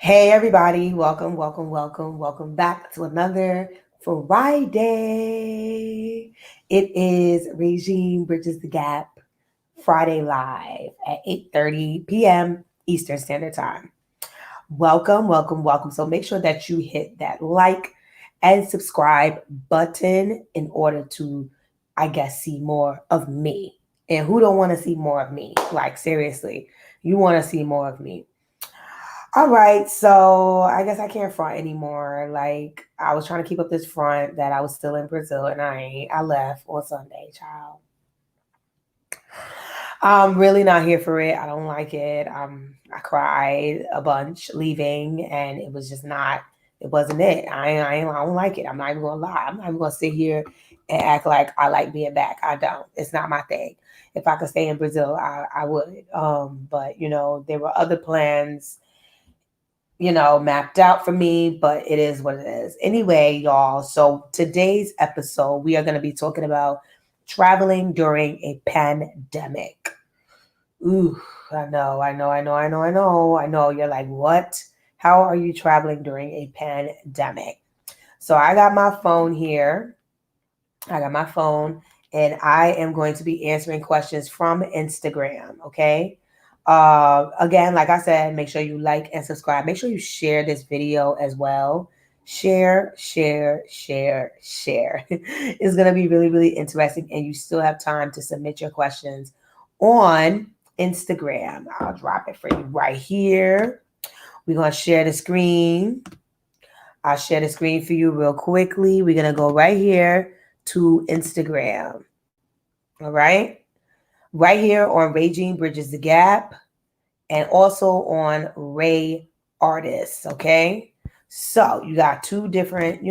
Hey everybody, welcome back to another Friday. It is Régine Bridges the Gap Friday live at 8:30 p.m. Eastern Standard Time. Welcome. So make sure that you hit that like and subscribe button in order to, see more of me. And who don't want to see more of me? Like seriously, you want to see more of me. All right, so I guess I can't front anymore. Like I was trying to keep up this front that I was still in Brazil and I ain't. I left on Sunday, child. I'm really not here for it. I don't like it. I cried a bunch leaving and it was just not, it wasn't it. I don't like it. I'm not even gonna lie. I'm not even gonna sit here and act like I like being back. I don't. It's not my thing. If I could stay in Brazil, I would. But there were other plans mapped out for me, but it is what it is. Anyway, y'all, so today's episode, we are going to be talking about traveling during a pandemic. Ooh, I know. You're like, what? How are you traveling during a pandemic? So I got my phone here. And I am going to be answering questions from Instagram. Okay. Again, like I said, make sure you like and subscribe. Make sure you share this video as well. Share. It's going to be really, really interesting. And you still have time to submit your questions on Instagram. I'll drop it for you right here. We're going to share the screen. I'll share the screen for you real quickly. We're going to go right here to Instagram. All right. Right here on Régine Bridges the Gap and also on Ray Artists. Okay. So you got two different,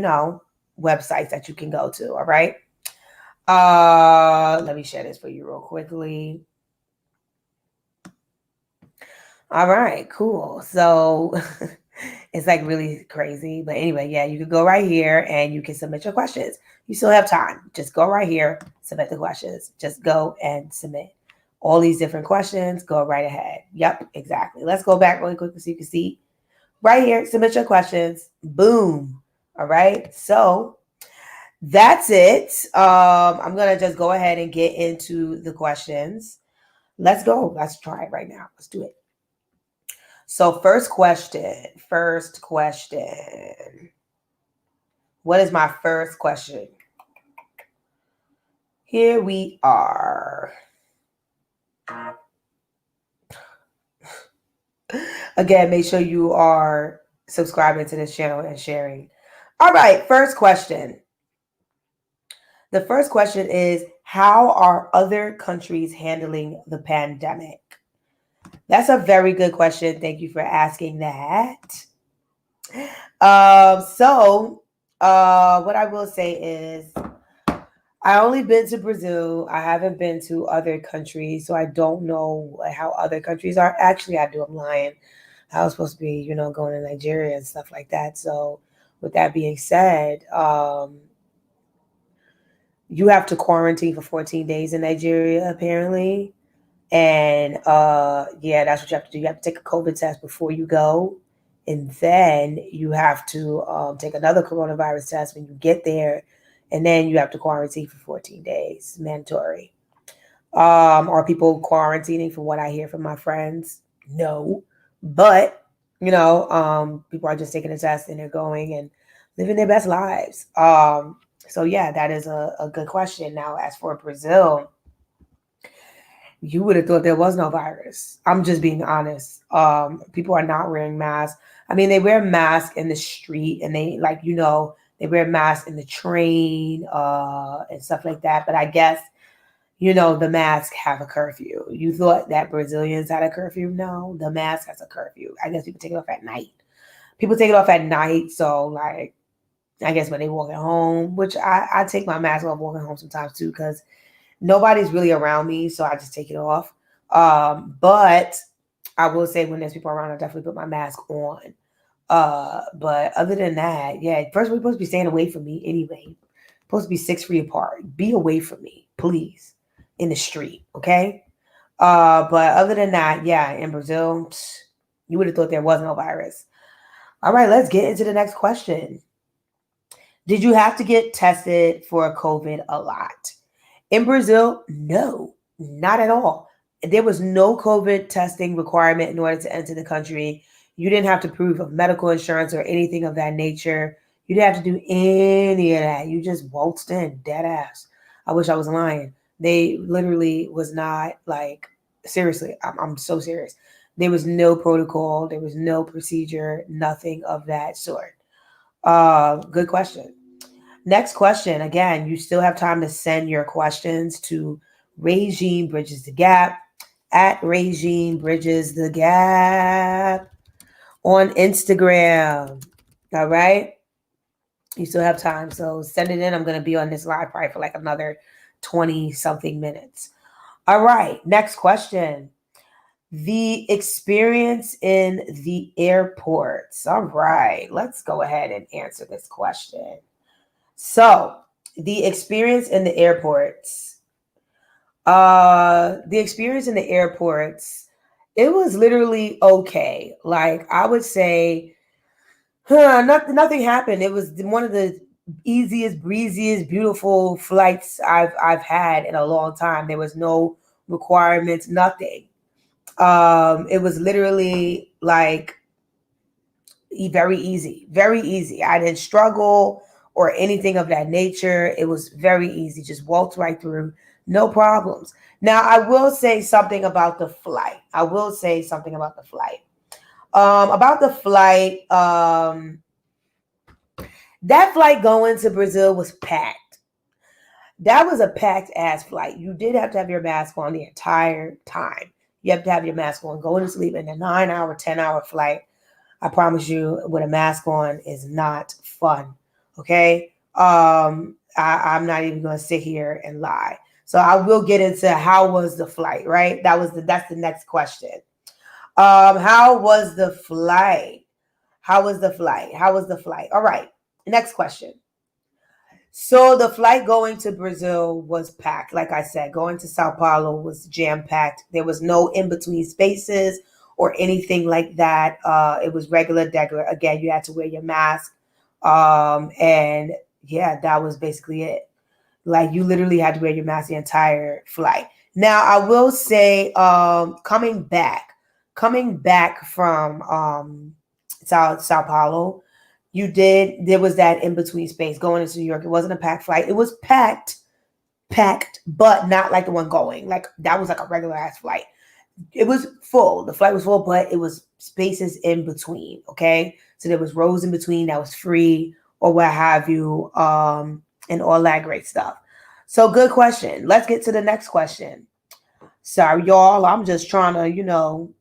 websites that you can go to. All right. Let me share this for you real quickly. All right, cool. So it's like really crazy. But anyway, yeah, you could go right here and you can submit your questions. You still have time. Just go right here, submit the questions. Just go and submit all these different questions. Go right ahead. Yep, exactly. Let's go back really quickly so you can see. Right here, submit your questions. Boom. All right. So that's it. I'm going to just go ahead and get into the questions. Let's go. Let's try it right now. Let's do it. So first question. What is my first question? Here we are. Again, make sure you are subscribing to this channel and sharing. All right, first question. The first question is, how are other countries handling the pandemic? That's a very good question. Thank you for asking that. What I will say is I only been to Brazil. I haven't been to other countries, so I don't know how other countries are. Actually, I do. I'm lying. I was supposed to be, going to Nigeria and stuff like that. So with that being said, you have to quarantine for 14 days in Nigeria, apparently. And yeah, that's what you have to do. You have to take a COVID test before you go. And then you have to take another coronavirus test when you get there. And then you have to quarantine for 14 days, mandatory. Are people quarantining from what I hear from my friends? No. But, people are just taking a test and they're going and living their best lives. So yeah, that is a good question. Now, as for Brazil, you would have thought there was no virus. I'm just being honest. People are not wearing masks. I mean, they wear masks in the street and they they wear masks in the train and stuff like that. But I guess, the masks have a curfew. You thought that Brazilians had a curfew? No, the mask has a curfew. I guess people take it off at night. People take it off at night. So I guess when they walking home, which I take my mask off walking home sometimes too, because nobody's really around me, so I just take it off. But I will say when there's people around, I definitely put my mask on. But other than that, yeah, first we're supposed to be staying away from me anyway. Supposed to be 6 feet apart. Be away from me, please, in the street, okay? But other than that, yeah, in Brazil, you would have thought there was no virus. All right, let's get into the next question. Did you have to get tested for COVID a lot? In Brazil, no, not at all. There was no COVID testing requirement in order to enter the country. You didn't have to prove of medical insurance or anything of that nature. You didn't have to do any of that. You just waltzed in, dead ass. I wish I was lying. They literally was not like, seriously, I'm so serious. There was no protocol, there was no procedure, nothing of that sort. Good question. Next question. Again, you still have time to send your questions to Régine Bridges the Gap at Régine Bridges the Gap on Instagram. All right. You still have time. So send it in. I'm going to be on this live probably for like another 20 something minutes. All right. Next question. The experience in the airports. All right. Let's go ahead and answer this question. So, the experience in the airports. The experience in the airports, it was literally okay. Like I would say, nothing happened. It was one of the easiest, breeziest, beautiful flights I've had in a long time. There was no requirements, nothing. It was literally like very easy, very easy. I didn't struggle or anything of that nature. It was very easy, just walked right through, no problems. Now, I will say something about the flight. I will say something about the flight. About the flight, that flight going to Brazil was packed. That was a packed ass flight. You did have to have your mask on the entire time. You have to have your mask on going to sleep in a 9-hour, 10-hour flight. I promise you, with a mask on is not fun. Okay. I'm not even going to sit here and lie. So I will get into how was the flight, right? That's the next question. How was the flight? How was the flight? How was the flight? All right. Next question. So the flight going to Brazil was packed. Like I said, going to Sao Paulo was jam packed. There was no in between spaces or anything like that. It was regular. Again, you had to wear your mask. And yeah, that was basically it. Like you literally had to wear your mask the entire flight. Now I will say, coming back from Sao Paulo, there was that in between space going into New York. It wasn't a packed flight. It was packed, but not like the one going. Like that was like a regular ass flight. It was full. The flight was full, but it was spaces in between. Okay. So there was rows in between that was free or what have you, and all that great stuff. So good question. Let's get to the next question. Sorry, y'all. I'm just trying to,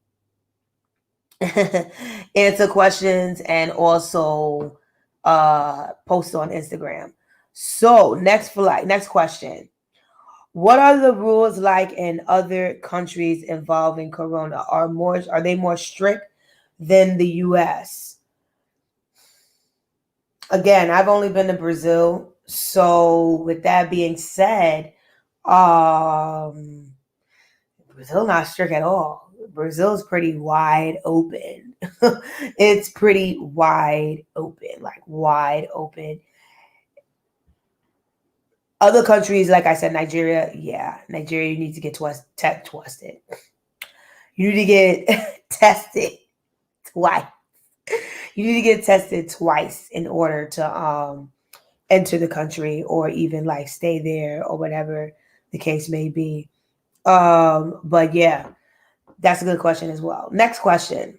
answer questions and also post on Instagram. So next question. What are the rules like in other countries involving corona? Are they more strict than the US? Again, I've only been to Brazil. So with that being said, Brazil not strict at all. Brazil's pretty wide open. It's pretty wide open, like wide open. Other countries, like I said, Nigeria, you need to get tested. You need to get tested twice. You need to get tested twice in order to enter the country or even like stay there or whatever the case may be. But yeah, that's a good question as well. Next question.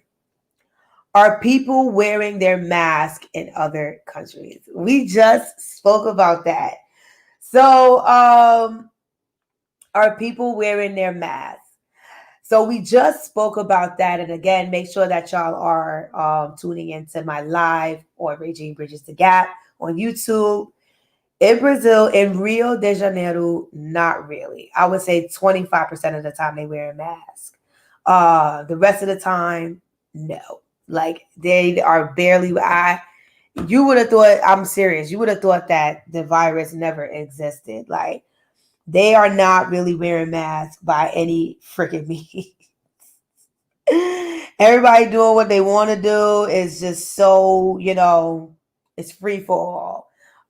Are people wearing their mask in other countries? We just spoke about that. So, are people wearing their masks? So we just spoke about that. And again, make sure that y'all are tuning into my live on Régine Bridges the Gap on YouTube. In Brazil, in Rio de Janeiro, not really. I would say 25% of the time they wear a mask. The rest of the time, no. Like they are barely. You would have thought, I'm serious. You would have thought that the virus never existed. Like they are not really wearing masks by any freaking means. Everybody doing what they want to do is just so, it's free for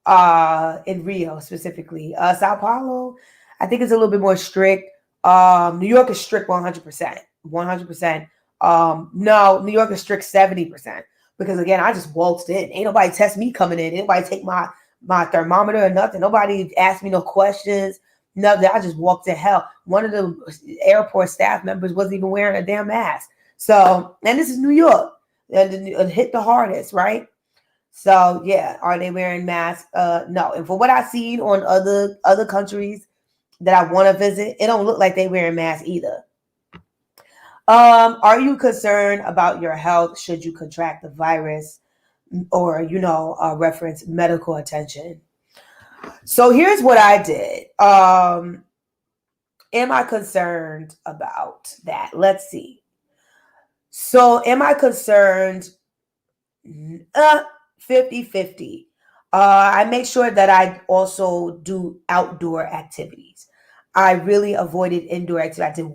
all. In Rio specifically. Sao Paulo, I think it's a little bit more strict. New York is strict 100%. 100%. No, New York is strict 70%. Because again, I just waltzed in. Ain't nobody test me coming in. Ain't nobody take my thermometer or nothing. Nobody asked me no questions. Nothing. I just walked in. Hell, one of the airport staff members wasn't even wearing a damn mask. So, and this is New York. And hit the hardest, right? So yeah, are they wearing masks? No. And for what I've seen on other countries that I want to visit, it don't look like they wearing masks either. Are you concerned about your health should you contract the virus, or reference medical attention? So here's what I did. Am I concerned about that? Let's see. So am I concerned? 50-50. I make sure that I also do outdoor activities. I really avoided indoor activities. I did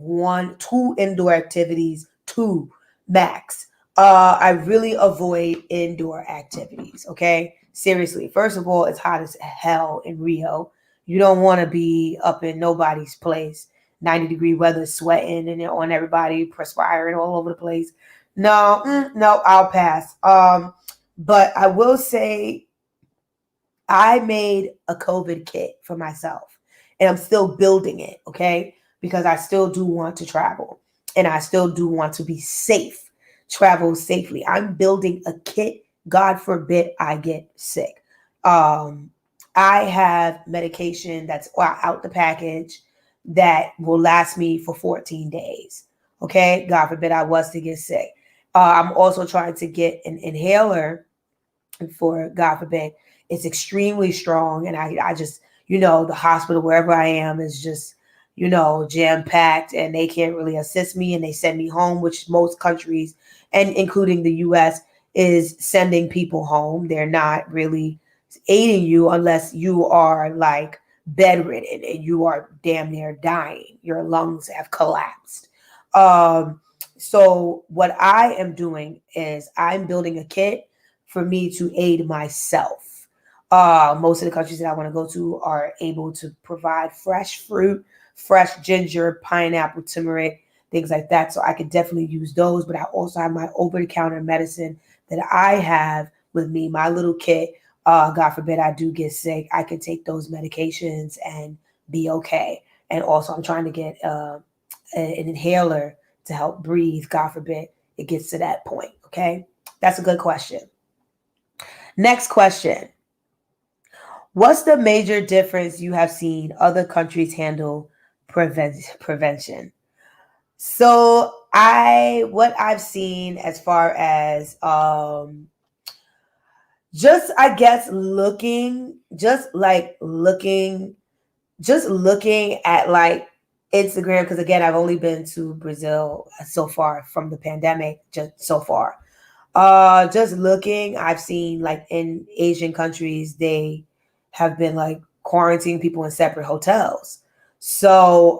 2 indoor activities, 2 max. I really avoid indoor activities. Okay, seriously. First of all, it's hot as hell in Rio. You don't want to be up in nobody's place. 90-degree weather, sweating and on everybody, perspiring all over the place. No, I'll pass. But I will say I made a COVID kit for myself and I'm still building it, okay? Because I still do want to travel and I still do want to be safe, travel safely. I'm building a kit. God forbid I get sick. I have medication that's out the package that will last me for 14 days. Okay? God forbid I was to get sick. I'm also trying to get an inhaler for, God forbid, it's extremely strong. And I just, the hospital, wherever I am, is just, jam packed and they can't really assist me and they send me home, which most countries, and including the US, is sending people home. They're not really aiding you unless you are like bedridden and you are damn near dying. Your lungs have collapsed. So what I am doing is I'm building a kit for me to aid myself. Most of the countries that I want to go to are able to provide fresh fruit, fresh ginger, pineapple, turmeric, things like that. So I could definitely use those. But I also have my over-the-counter medicine that I have with me, my little kit. God forbid I do get sick, I can take those medications and be okay. And also I'm trying to get an inhaler to help breathe. God forbid it gets to that point. Okay. That's a good question. Next question. What's the major difference you have seen other countries handle prevention? So what I've seen as far as just I guess looking at like Instagram, because again I've only been to Brazil so far from the pandemic, just so far. Just looking, I've seen like in Asian countries, they have been like quarantining people in separate hotels. So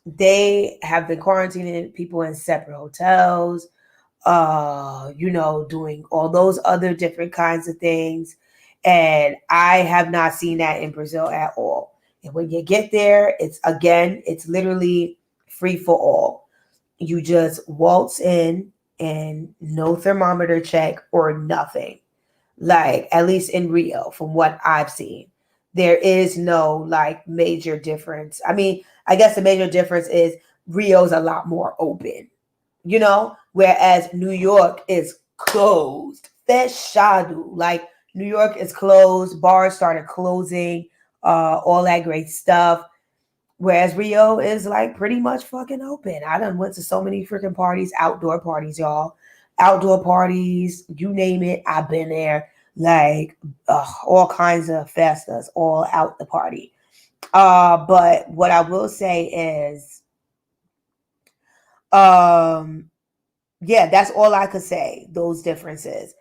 they have been quarantining people in separate hotels, doing all those other different kinds of things. And I have not seen that in Brazil at all. And when you get there, it's literally free for all. You just waltz in and no thermometer check or nothing. Like, at least in Rio, from what I've seen, there is no like major difference. I mean, I guess the major difference is Rio's a lot more open, whereas New York is closed. Fechado. Like, New York is closed. Bars started closing, all that great stuff. Whereas Rio is like pretty much fucking open. I done went to so many freaking parties, outdoor parties, y'all. Outdoor parties, you name it, I've been there. Like all kinds of festas, all out the party. But what I will say is, that's all I could say. Those differences.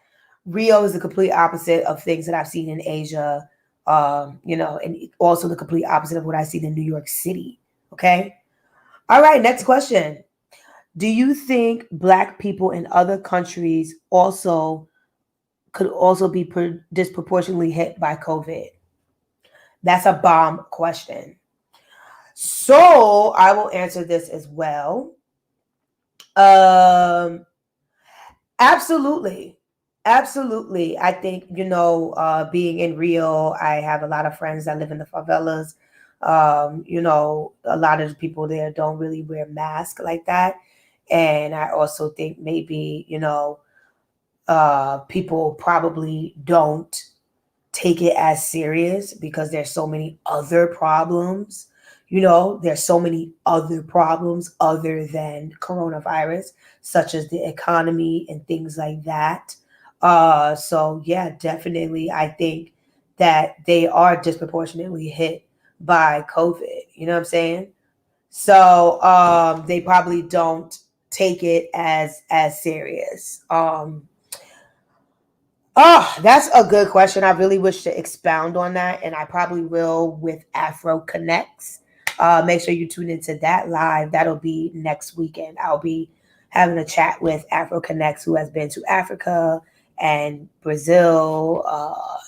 Rio is the complete opposite of things that I've seen in Asia. And also the complete opposite of what I see in New York City. Okay. All right. Next question. Do you think Black people in other countries also could also be disproportionately hit by COVID? That's a bomb question. So I will answer this as well. Um, Absolutely. Absolutely. I think, being in Rio, I have a lot of friends that live in the favelas. A lot of the people there don't really wear masks like that. And I also think maybe, people probably don't take it as serious because there's so many other problems. There's so many other problems other than coronavirus, such as the economy and things like that. So yeah, definitely, I think that they are disproportionately hit by COVID. You know what I'm saying? So they probably don't take it as serious. Oh, that's a good question. I really wish to expound on that, and I probably will with Afro Connects. Make sure you tune into that live. That'll be next weekend. I'll be having a chat with Afro Connects, who has been to Africa and Brazil.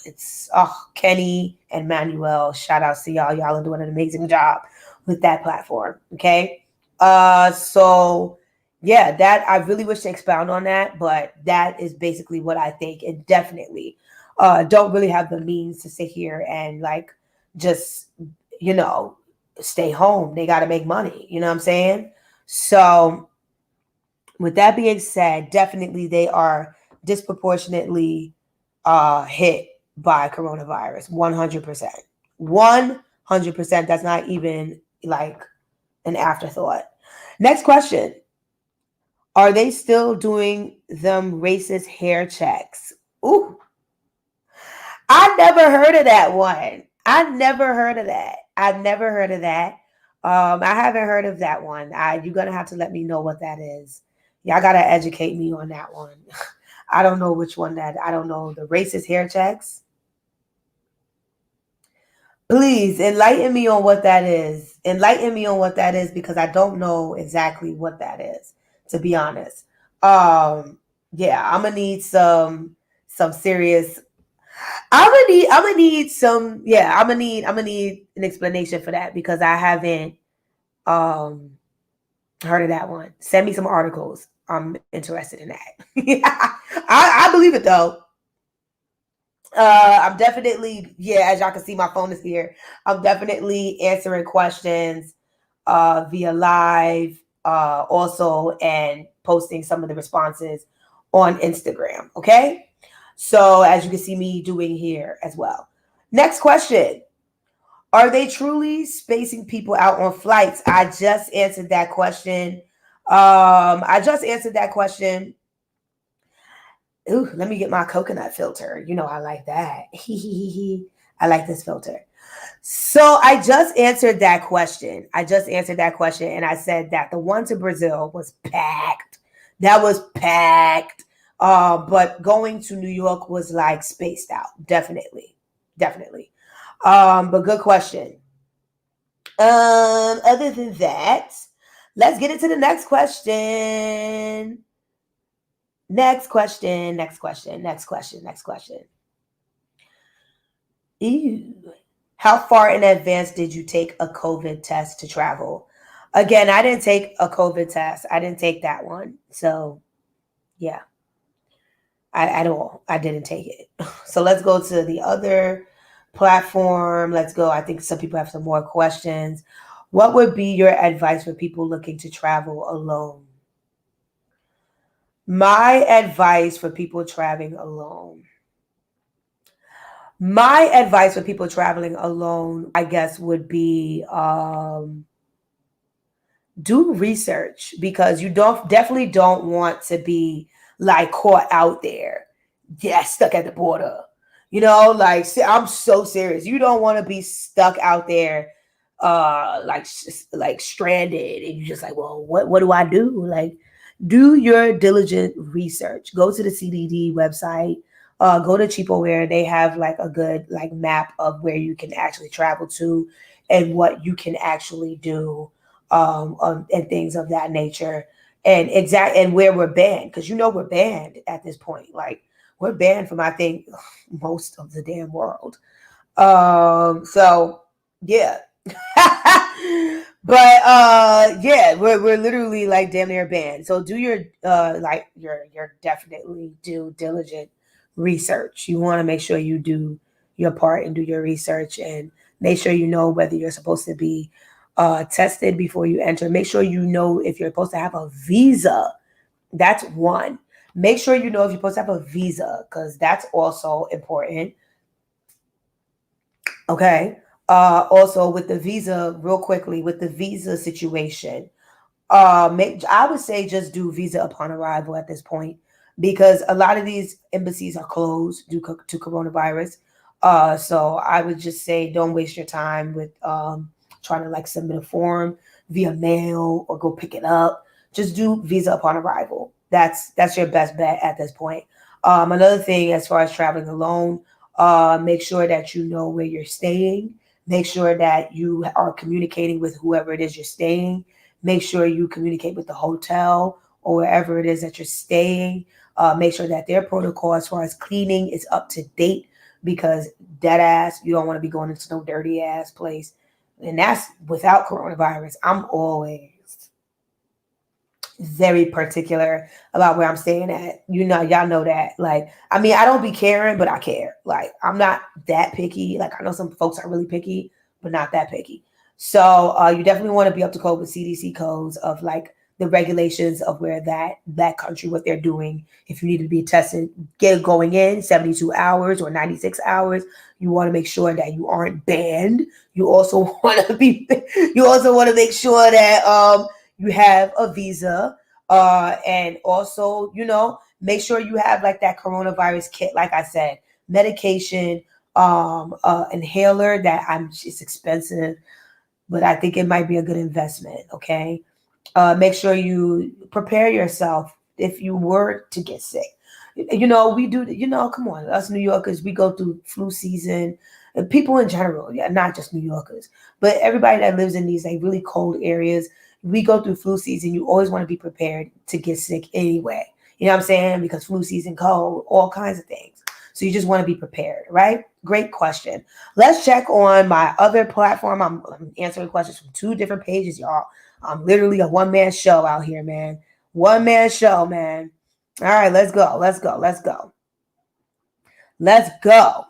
It's Kenny and Manuel. Shout out to y'all. Y'all are doing an amazing job with that platform. Okay. So yeah, that I really wish to expound on that, but that is basically what I think. And definitely don't really have the means to sit here and like just, stay home. They got to make money. You know what I'm saying? So with that being said, definitely they are disproportionately hit by coronavirus. 100%. 100%. That's not even like an afterthought. Next question. Are they still doing them racist hair checks? Ooh, I never heard of that one. I never heard of that. I've never heard of that. I haven't heard of that one. You're gonna have to let me know what that is. Y'all gotta educate me on that one. I don't know which one that. I don't know the racist hair checks. Please enlighten me on what that is. Enlighten me on what that is because I don't know exactly what that is, to be honest. Yeah, I'm gonna need some serious. I'm gonna need some. Yeah, I'm gonna need an explanation for that because I haven't um heard of that one. Send me some articles. I'm interested in that. Yeah, I believe it though. I'm definitely, yeah, as y'all can see, my phone is here. I'm definitely answering questions via live, also, and posting some of the responses on Instagram. Okay. So, as you can see me doing here as well. Next question. Are they truly spacing people out on flights? I just answered that question. I just answered that question. Ooh, let me get my coconut filter. I like that. I like this filter. So I just answered that question. And I said that the one to Brazil was packed. That was packed. But going to New York was like spaced out. Definitely. Definitely. But good question. Other than that, let's get into the next question. Next question. Ew. How far in advance did you take a COVID test to travel? Again, I didn't take a COVID test. I didn't take that one. So, yeah, at all. I didn't take it. So let's go to the other platform. Let's go. I think some people have some more questions. What would be your advice for people looking to travel alone? My advice for people traveling alone. My advice for people traveling alone, I guess, would be do research because you definitely don't want to be like caught out there, yeah, stuck at the border. Like I'm so serious. You don't want to be stuck out there, like stranded, and you're just like, well, what do I do? Like, do your diligent research. Go to the CDD website. Go to CheapoWare. They have like a good like map of where you can actually travel to and what you can actually do, and things of that nature. and where we're banned, because we're banned at this point. Like, we're banned from, I think, most of the damn world. So yeah. But yeah, we're literally like damn near banned. So do your like your definitely due diligent research. You want to make sure you do your part and do your research, and make sure you know whether you're supposed to be tested before you enter. Make sure you know if you're supposed to have a visa. That's one. Make sure you know if you're supposed to have a visa, because that's also important. Okay. Also with the visa, real quickly, with the visa situation, I would say just do visa upon arrival at this point, because a lot of these embassies are closed due to coronavirus. So I would just say don't waste your time with trying to like submit a form via mail or go pick it up. Just do visa upon arrival. That's your best bet at this point. Another thing, as far as traveling alone, make sure that you know where you're staying. Make sure that you are communicating with whoever it is you're staying. Make sure you communicate with the hotel or wherever it is that you're staying. Make sure that their protocol as far as cleaning is up to date, because dead ass, you don't want to be going into no dirty ass place. And that's without coronavirus. I'm always very particular about where I'm staying at. Y'all know that. Like, I mean, I don't be caring, but I care. Like, I'm not that picky. Like, I know some folks are really picky, but not that picky. So you definitely want to be up to code with CDC codes of like the regulations of where that country, what they're doing. If you need to be tested, get going in 72 hours or 96 hours. You want to make sure that you aren't banned. You also want to make sure that you have a visa, and also, make sure you have like that coronavirus kit. Like I said, medication, inhaler it's expensive, but I think it might be a good investment. Okay. Make sure you prepare yourself if you were to get sick. We do, come on, us New Yorkers, we go through flu season. People in general, yeah, not just New Yorkers, but everybody that lives in these like really cold areas, we go through flu season. You always want to be prepared to get sick anyway. You know what I'm saying? Because flu season, cold, all kinds of things. So you just want to be prepared, right? Great question. Let's check on my other platform. I'm answering questions from 2 different pages, y'all. I'm literally a one-man show out here, man. One-man show, man. All right, let's go. Let's go. Let's go. Let's go.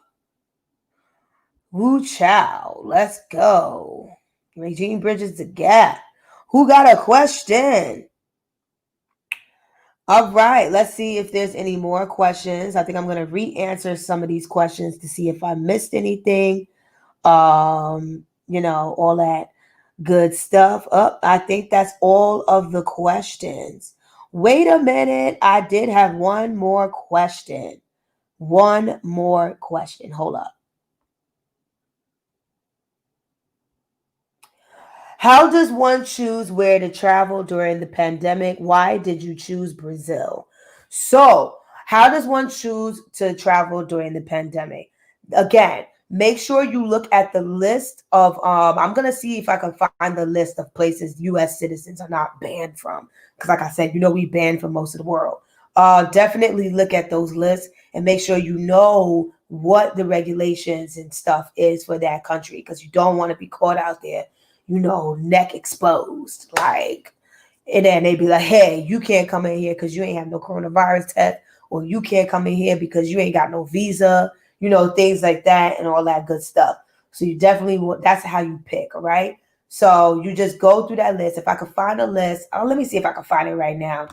Woo chow. Let's go. Régine Bridges the Gap. Who got a question? All right, let's see if there's any more questions. I think I'm going to re-answer some of these questions to see if I missed anything. All that good stuff. I think that's all of the questions. Wait a minute. I did have one more question. One more question. Hold up. How does one choose where to travel during the pandemic? Why did you choose Brazil? So, how does one choose to travel during the pandemic? Again, make sure you look at the list of, I'm going to see if I can find the list of places U.S. citizens are not banned from. Because like I said, we banned from most of the world. Definitely look at those lists and make sure you know what the regulations and stuff is for that country, because you don't want to be caught out there, neck exposed. Like, and then they be like, hey, you can't come in here because you ain't have no coronavirus test, or you can't come in here because you ain't got no visa, things like that and all that good stuff. So you definitely that's how you pick, all right? So you just go through that list. If I could find a list, let me see if I can find it right now.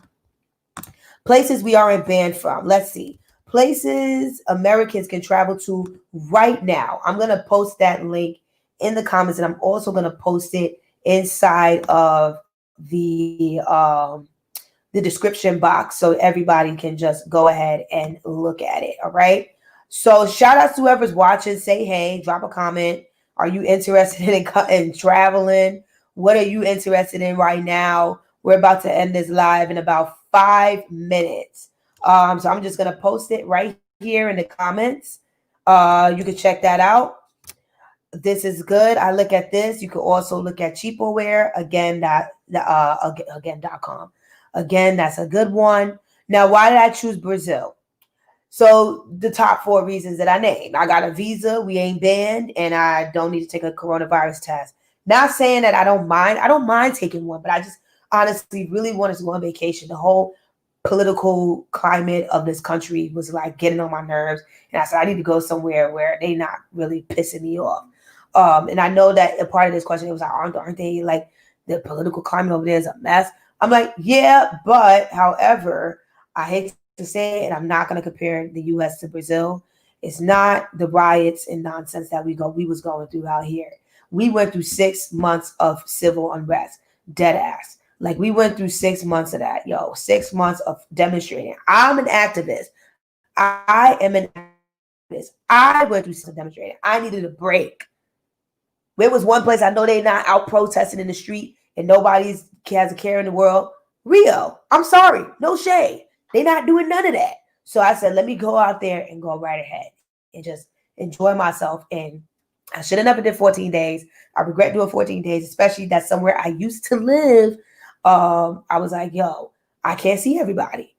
Places we aren't banned from. Let's see. Places Americans can travel to right now. I'm going to post that link in the comments, and I'm also going to post it inside of the description box so everybody can just go ahead and look at it. All right. So shout out to whoever's watching. Say hey, drop a comment. Are you interested in traveling? What are you interested in right now? We're about to end this live in about 5 minutes. So I'm just going to post it right here in the comments. You can check that out. This is good. I look at this. You can also look at Cheapaware, again.com. Again, that's a good one. Now, why did I choose Brazil? So the top 4 reasons that I named: I got a visa, we ain't banned, and I don't need to take a coronavirus test. Not saying that I don't mind. I don't mind taking one, but I just honestly really wanted to go on vacation. The whole political climate of this country was like getting on my nerves, and I said I need to go somewhere where they not really pissing me off. And I know that a part of this question, it was like, aren't they like, the political climate over there is a mess? I'm like, yeah, but however, I hate to say it, and I'm not going to compare the U.S. to Brazil. It's not the riots and nonsense that we was going through out here. We went through 6 months of civil unrest, dead ass. Like, we went through 6 months of that, 6 months of demonstrating. I'm an activist. I am an activist. I went through some demonstrating. I needed a break. There was one place I know they not out protesting in the street and nobody's has a care in the world. Rio. I'm sorry. No shade. They not doing none of that. So I said, let me go out there and go right ahead and just enjoy myself. And I should have never did 14 days. I regret doing 14 days, especially that's somewhere I used to live. I was like, yo, I can't see everybody.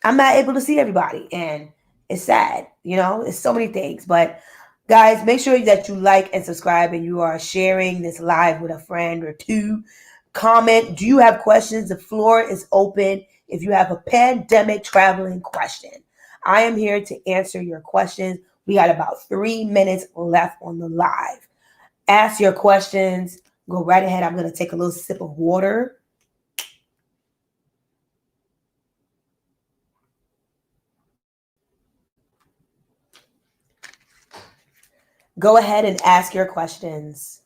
I'm not able to see everybody. And it's sad, it's so many things. But guys, make sure that you like and subscribe and you are sharing this live with a friend or two. Comment. Do you have questions? The floor is open. If you have a pandemic traveling question, I am here to answer your questions. We got about 3 minutes left on the live. Ask your questions. Go right ahead. I'm going to take a little sip of water. Go ahead and ask your questions.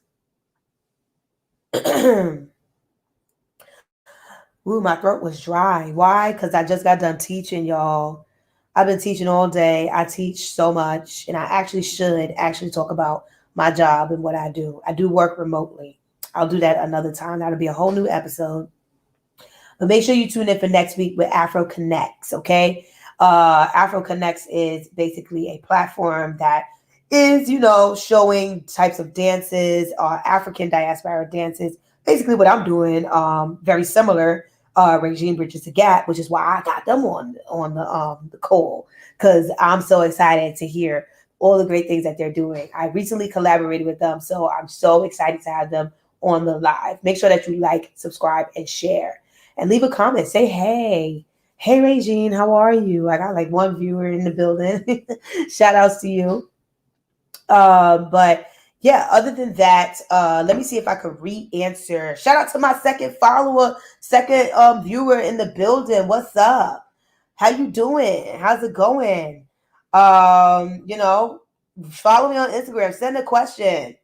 Ooh, my throat was dry. Why? Because I just got done teaching, y'all. I've been teaching all day. I teach so much, and I actually should talk about my job and what I do. I do work remotely. I'll do that another time. That'll be a whole new episode. But make sure you tune in for next week with Afro Connects, okay? Afro Connects is basically a platform that is, showing types of dances, African diaspora dances. Basically what I'm doing, very similar, Régine Bridges the Gap, which is why I got them on the call, because I'm so excited to hear all the great things that they're doing. I recently collaborated with them, so I'm so excited to have them on the live. Make sure that you like, subscribe, and share. And leave a comment. Say, hey, Régine, how are you? I got like 1 viewer in the building. Shout outs to you. But yeah, other than that, let me see if I could re-answer. Shout out to my second follower, second viewer in the building. What's up? How you doing? How's it going? Follow me on Instagram. Send a question.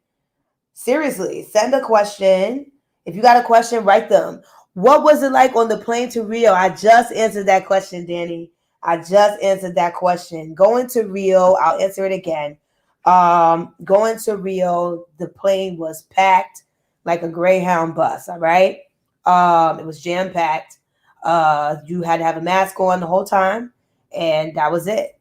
Seriously, send a question. If you got a question, write them. What was it like on the plane to Rio? I just answered that question, Danny. I just answered that question. Going to Rio, I'll answer it again. Going to Rio, the plane was packed like a Greyhound bus, all right? It was jam-packed. You had to have a mask on the whole time, and that was it.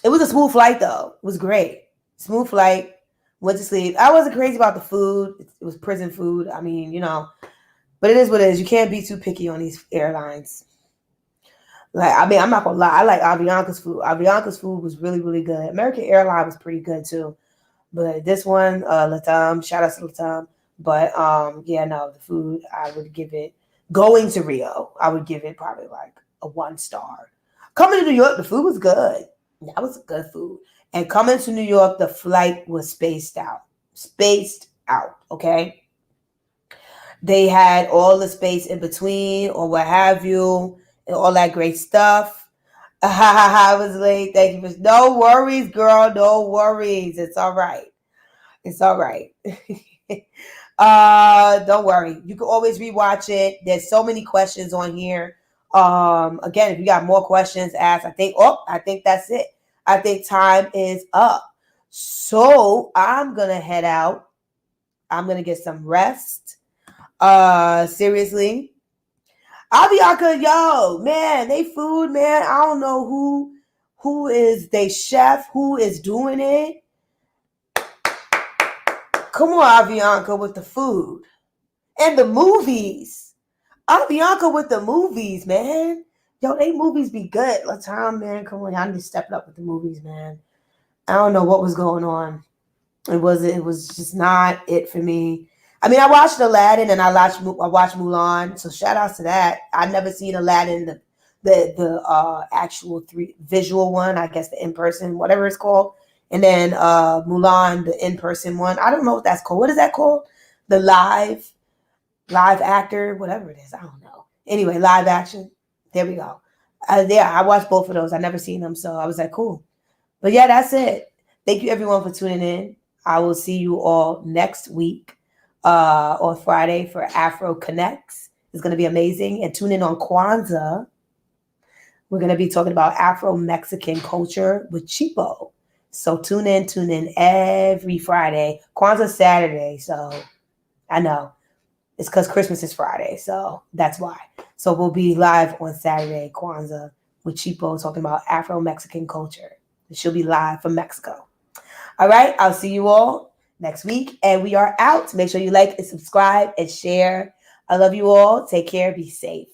It was a smooth flight, though. It was great. Smooth flight. Went to sleep. I wasn't crazy about the food. It was prison food. I mean, but it is what it is. You can't be too picky on these airlines. I'm not gonna lie. I like Avianca's food. Avianca's food was really, really good. American Airlines was pretty good too. But this one, Latam, shout out to Latam. But the food, I would give it, going to Rio, I would give it probably like a 1 star. Coming to New York, the food was good. That was good food. And coming to New York, the flight was spaced out. Okay? They had all the space in between or what have you, and all that great stuff. I was late. Thank you. No worries, girl. No worries. It's all right. It's all right. Don't worry. You can always rewatch it. There's so many questions on here. Again, if you got more questions, ask. I think that's it. I think time is up. So I'm going to head out. I'm going to get some rest. Seriously. Avianca, yo, man, they food, man. I don't know who is they chef, who is doing it. Come on, Avianca, with the food. And the movies. Bianca with the movies, man. Yo, they movies be good. Latam, man, come on, y'all need to step it up with the movies, man. I don't know what was going on. It was just not it for me. I mean, I watched Aladdin and I watched Mulan. So shout outs to that. I never seen Aladdin, the actual three visual one, I guess the in person, whatever it's called. And then Mulan, the in person one. I don't know what that's called. What is that called? The live actor, whatever it is. I don't know. Anyway, live action. There we go. Yeah, I watched both of those. I never seen them, so I was like, cool. But yeah, that's it. Thank you everyone for tuning in. I will see you all next week on Friday for Afro Connects. It's going to be amazing. And tune in on Kwanzaa. We're going to be talking about Afro-Mexican culture with Chipo. So tune in every Friday. Kwanzaa Saturday, so I know. It's because Christmas is Friday, so that's why. So we'll be live on Saturday, Kwanzaa, with Chipo talking about Afro-Mexican culture. She'll be live from Mexico. All right, I'll see you all next week, and we are out. Make sure you like and subscribe and share. I love you all. Take care. Be safe.